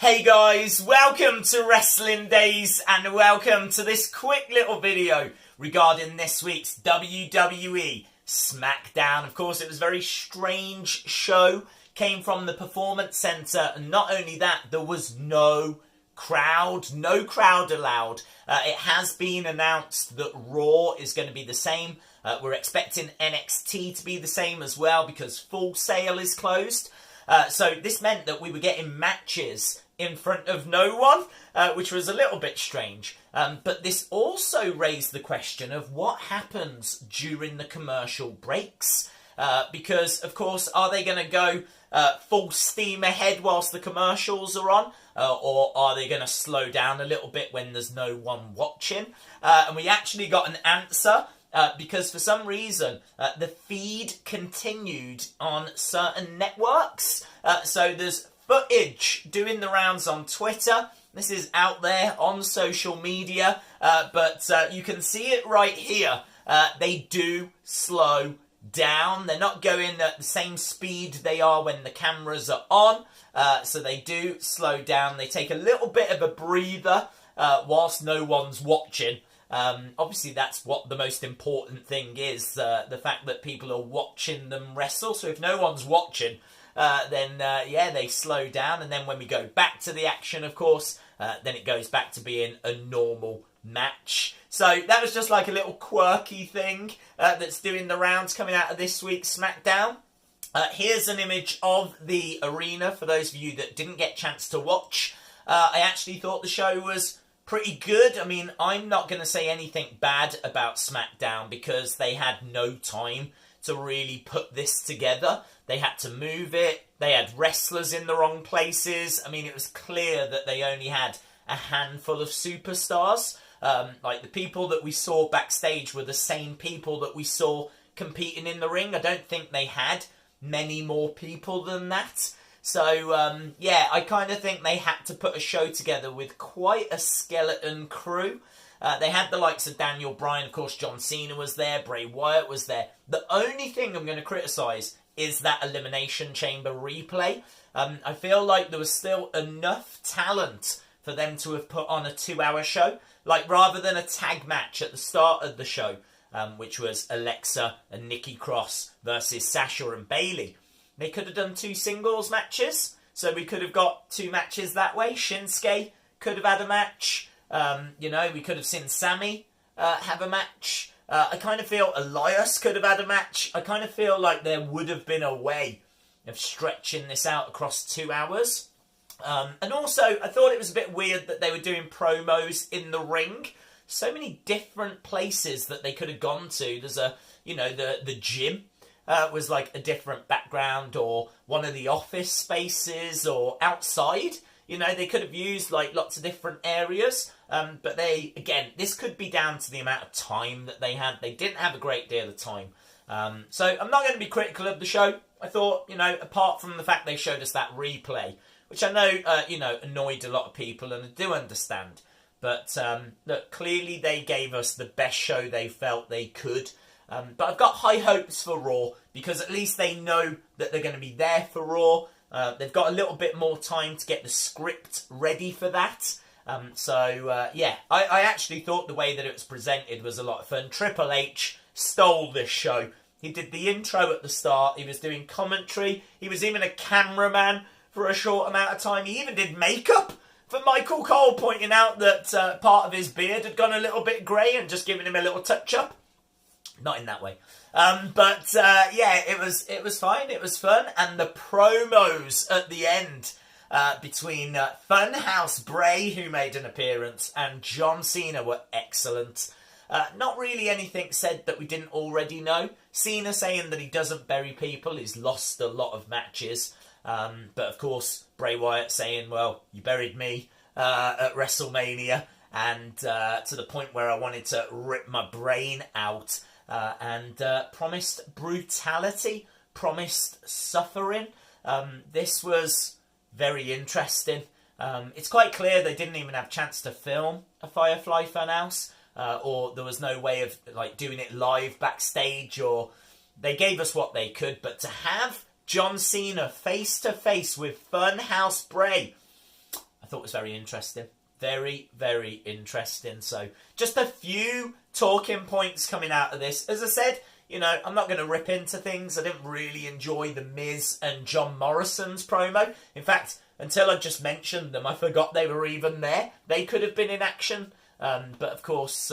Hey guys, welcome to Wrestling Days and welcome to this quick little video regarding this week's WWE Smackdown. Of course, it was a very strange show, came from the Performance Center, and not only that, there was no crowd allowed. It has been announced that Raw is going to be the same. We're expecting NXT to be the same as well because Full Sail is closed. So this meant that we were getting matches in front of no one, which was a little bit strange. But this also raised the question of what happens during the commercial breaks. Because, of course, are they going to go full steam ahead whilst the commercials are on? Or are they going to slow down a little bit when there's no one watching? And we actually got an answer. Because for some reason, the feed continued on certain networks. So there's footage doing the rounds on Twitter. This is out there on social media. But you can see it right here. They do slow down. They're not going at the same speed they are when the cameras are on. So they do slow down. They take a little bit of a breather whilst no one's watching. Obviously that's what the most important thing is, the fact that people are watching them wrestle. So if no one's watching, then they slow down, and then when we go back to the action, of course, then it goes back to being a normal match. So that was just like a little quirky thing that's doing the rounds coming out of this week's SmackDown. Here's an image of the arena for those of you that didn't get a chance to watch. I actually thought the show was pretty good. I mean, I'm not going to say anything bad about SmackDown because they had no time to really put this together. They had to move it. They had wrestlers in the wrong places. I mean, it was clear that they only had a handful of superstars. Like the people that we saw backstage were the same people that we saw competing in the ring. I don't think they had many more people than that. So, I kind of think they had to put a show together with quite a skeleton crew. They had the likes of Daniel Bryan, of course, John Cena was there, Bray Wyatt was there. The only thing I'm going to criticise is that Elimination Chamber replay. I feel like there was still enough talent for them to have put on a 2-hour show. Like, rather than a tag match at the start of the show, which was Alexa and Nikki Cross versus Sasha and Bayley. They could have done 2 singles matches, so we could have got 2 matches that way. Shinsuke could have had a match. We could have seen Sammy have a match. I kind of feel Elias could have had a match. I kind of feel like there would have been a way of stretching this out across 2 hours. And also, I thought it was a bit weird that they were doing promos in the ring. So many different places that they could have gone to. There's the gym. Was like a different background, or one of the office spaces, or outside. They could have used like lots of different areas. But this could be down to the amount of time that they had. They didn't have a great deal of time. So I'm not going to be critical of the show. I thought, apart from the fact they showed us that replay, which I know, annoyed a lot of people, and I do understand. But look, clearly they gave us the best show they felt they could. But I've got high hopes for Raw because at least they know that they're going to be there for Raw. They've got a little bit more time to get the script ready for that. I actually thought the way that it was presented was a lot of fun. Triple H stole this show. He did the intro at the start. He was doing commentary. He was even a cameraman for a short amount of time. He even did makeup for Michael Cole, pointing out that part of his beard had gone a little bit grey and just giving him a little touch-up. Not in that way. It was fine. It was fun. And the promos at the end between Funhouse Bray, who made an appearance, and John Cena were excellent. Not really anything said that we didn't already know. Cena saying that he doesn't bury people. He's lost a lot of matches. But of course, Bray Wyatt saying, well, you buried me at WrestleMania. And to the point where I wanted to rip my brain out. And promised brutality, promised suffering. This was very interesting. It's quite clear they didn't even have a chance to film a Firefly Funhouse, or there was no way of like doing it live backstage, or they gave us what they could. But to have John Cena face to face with Funhouse Bray, I thought was very interesting. Very, very interesting. So just a few talking points coming out of this. As I said, you know, I'm not going to rip into things. I didn't really enjoy the Miz and John Morrison's promo. In fact, until I just mentioned them, I forgot they were even there. They could have been in action. But of course,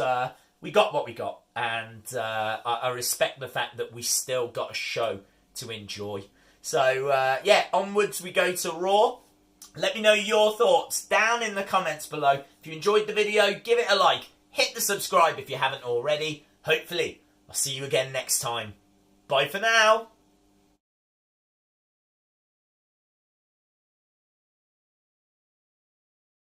we got what we got. And I respect the fact that we still got a show to enjoy. So, yeah, onwards we go to Raw. Let me know your thoughts down in the comments below. If you enjoyed the video, give it a like. Hit the subscribe if you haven't already. Hopefully, I'll see you again next time. Bye for now.